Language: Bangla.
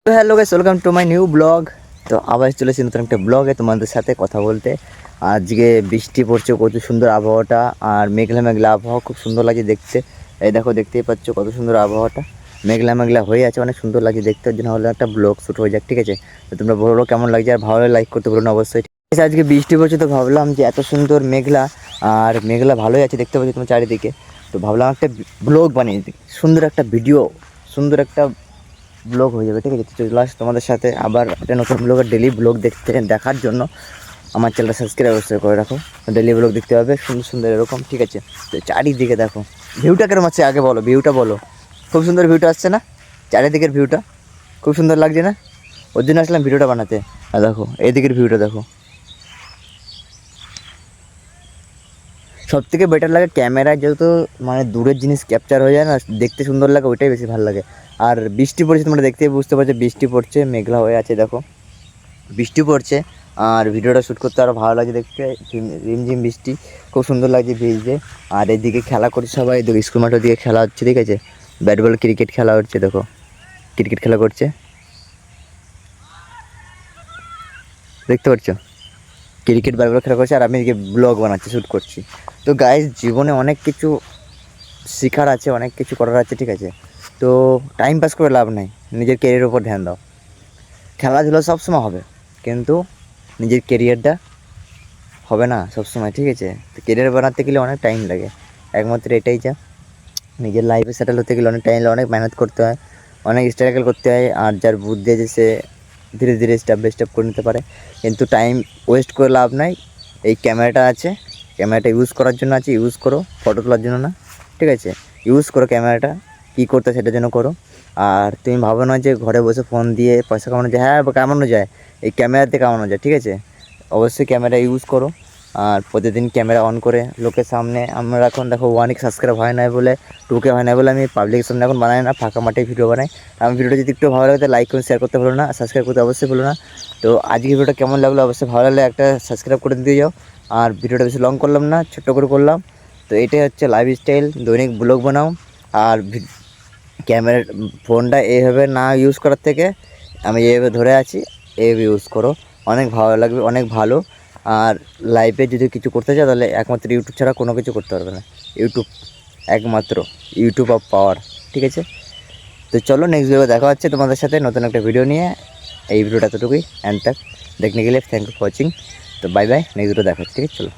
তো hello guys, welcome to my new blog. তো আবার চলেছি নতুন একটা ব্লগে তোমাদের সাথে কথা বলতে। আজকে বৃষ্টি পড়ছে, কত সুন্দর আবহাওয়াটা, আর মেঘলা মেঘলা আবহাওয়া, খুব সুন্দর লাগছে দেখতে। এই দেখো, দেখতেই পাচ্ছ কত সুন্দর আবহাওয়াটা, মেঘলা মেঘলা হয়ে আছে, অনেক সুন্দর লাগছে দেখতে। ওর জন্য হলো একটা ব্লগ শ্যুট হয়ে যাক, ঠিক আছে? তো তোমরা বলো কেমন লাগছে, আর ভালো লাইক করতে বলো না অবশ্যই। ঠিক আছে, আজকে বৃষ্টি পড়ছে তো ভাবলাম যে এত সুন্দর মেঘলা, আর মেঘলা ভালোই আছে দেখতে পাচ্ছি তোমার চারিদিকে। তো ভাবলাম একটা ব্লগ বানিয়ে দিই, সুন্দর একটা ভিডিও, সুন্দর একটা ব্লগ হয়ে যাবে, ঠিক আছে? তো চলে আসি তোমাদের সাথে আবার একটা নতুন ব্লগের ডেলি ব্লগ দেখার জন্য আমার চ্যানেলটা সাবস্ক্রাইব অবশ্যই করে রাখো। ডেলি ব্লগ দেখতে হবে সুন্দর সুন্দর এরকম, ঠিক আছে? তো চারিদিকে দেখো ভিউটা কেরম আছে, আগে বলো ভিউটা বলো। খুব সুন্দর ভিউটা আসছে না? চারিদিকের ভিউটা খুব সুন্দর লাগছে না? ওর জন্য আসলাম ভিডিওটা বানাতে। আর দেখো এইদিকের ভিউটা দেখো, সব থেকে বেটার লাগে ক্যামেরায়, যেহেতু মানে দূরের জিনিস ক্যাপচার হয়ে যায় না, দেখতে সুন্দর লাগে, ওইটাই বেশি ভালো লাগে। আর বৃষ্টি পড়ছে, তোমরা দেখতেই বুঝতে পারছো বৃষ্টি পড়ছে, মেঘলা হয়ে আছে দেখো, বৃষ্টি পড়ছে। আর ভিডিওটা শ্যুট করতে আরও ভালো লাগছে দেখতে, রিমঝিম বৃষ্টি, খুব সুন্দর লাগছে ভিজতে। আর এদিকে খেলা করছে সবাই, দেখো স্কুল মাঠের দিকে খেলা হচ্ছে, ঠিক আছে? ব্যাট বল ক্রিকেট খেলা হচ্ছে, দেখো ক্রিকেট খেলা করছে, দেখতে পাচ্ছ? ক্রিকেট ব্যাট বল খেলা করছে, আর আমি এদিকে ব্লগ বানাচ্ছি, শ্যুট করছি। তো গাইস, জীবনে অনেক কিছু শেখার আছে, অনেক কিছু করার আছে, ঠিক আছে? তো টাইম পাস করে লাভ নাই, নিজের কেরিয়ারের উপর ধ্যান দাও। খেলাধুলা সবসময় হবে, কিন্তু নিজের কেরিয়ারটা হবে না সবসময়, ঠিক আছে? তো কেরিয়ার বানাতে গেলে অনেক টাইম লাগে, একমাত্র এটাই যা। নিজের লাইফে সেটেল হতে গেলে অনেক টাইম লাগে, অনেক মেহনত করতে হয়, অনেক স্ট্রাগল করতে হয়। আর যার বুদ্ধি আছে সে ধীরে ধীরে স্টেপ বাই স্টেপ করে নিতে পারে, কিন্তু টাইম ওয়েস্ট করে লাভ নাই। এই ক্যামেরাটা আছে, ক্যামেরাটা ইউজ করার জন্য আছে, ইউজ করো, ফটো তোলার জন্য না, ঠিক আছে? ইউজ করো ক্যামেরাটা, কী করতে সেটার জন্য করো। আর তুমি ভাবো না যে ঘরে বসে ফোন দিয়ে পয়সা কামানো যায়, হ্যাঁ কামানো যায়, এই ক্যামেরাতে কামানো যায়, ঠিক আছে? অবশ্যই ক্যামেরা ইউজ করো, আর প্রতিদিন ক্যামেরা অন করে লোকের সামনে। আমরা এখন দেখো 1K সাবস্ক্রাইব হয় না বলে, 2K হয় না বলে আমি পাবলিকের সামনে এখন বানাই না, ফাঁকা মাঠে ভিডিও বানাই। আমি ভিডিওটা যদি একটু ভালো লাগে তো লাইক করে শেয়ার করতে ভুলো না, সাবস্ক্রাইব করতে অবশ্যই ভুলো না। তো আজকে ভিডিওটা কেমন লাগলো অবশ্যই ভালো লাগলে একটা সাবস্ক্রাইব করে দিয়ে যাও। আর ভিডিওটা বেশি লং করলাম না, ছোট্ট করে করলাম। তো এটাই হচ্ছে লাইফস্টাইল, দৈনিক ব্লগ বানাও। আর ক্যামেরা ফোনটা এইভাবে না ইউজ করার থেকে আমি এইভাবে ধরে আছি, এইভাবে ইউজ করো, অনেক ভালো লাগবে, অনেক ভালো। আর লাইফে যদি কিছু করতে চাও তাহলে একমাত্র ইউটিউব ছাড়া কোনো কিছু করতে পারবে না, ইউটিউব একমাত্র, ইউটিউব অফ পাওয়ার, ঠিক আছে? তো চলো নেক্সট ভিডিও দেখা হচ্ছে তোমাদের সাথে নতুন একটা ভিডিও নিয়ে। এই ভিডিওটা এতটুকুই, অ্যান্ড দেখতে গেলে থ্যাংক ইউ ফর ওয়াচিং। তো বাই বাই, নেক্সট ভিডিও দেখা হচ্ছে, ঠিক আছে? চলো।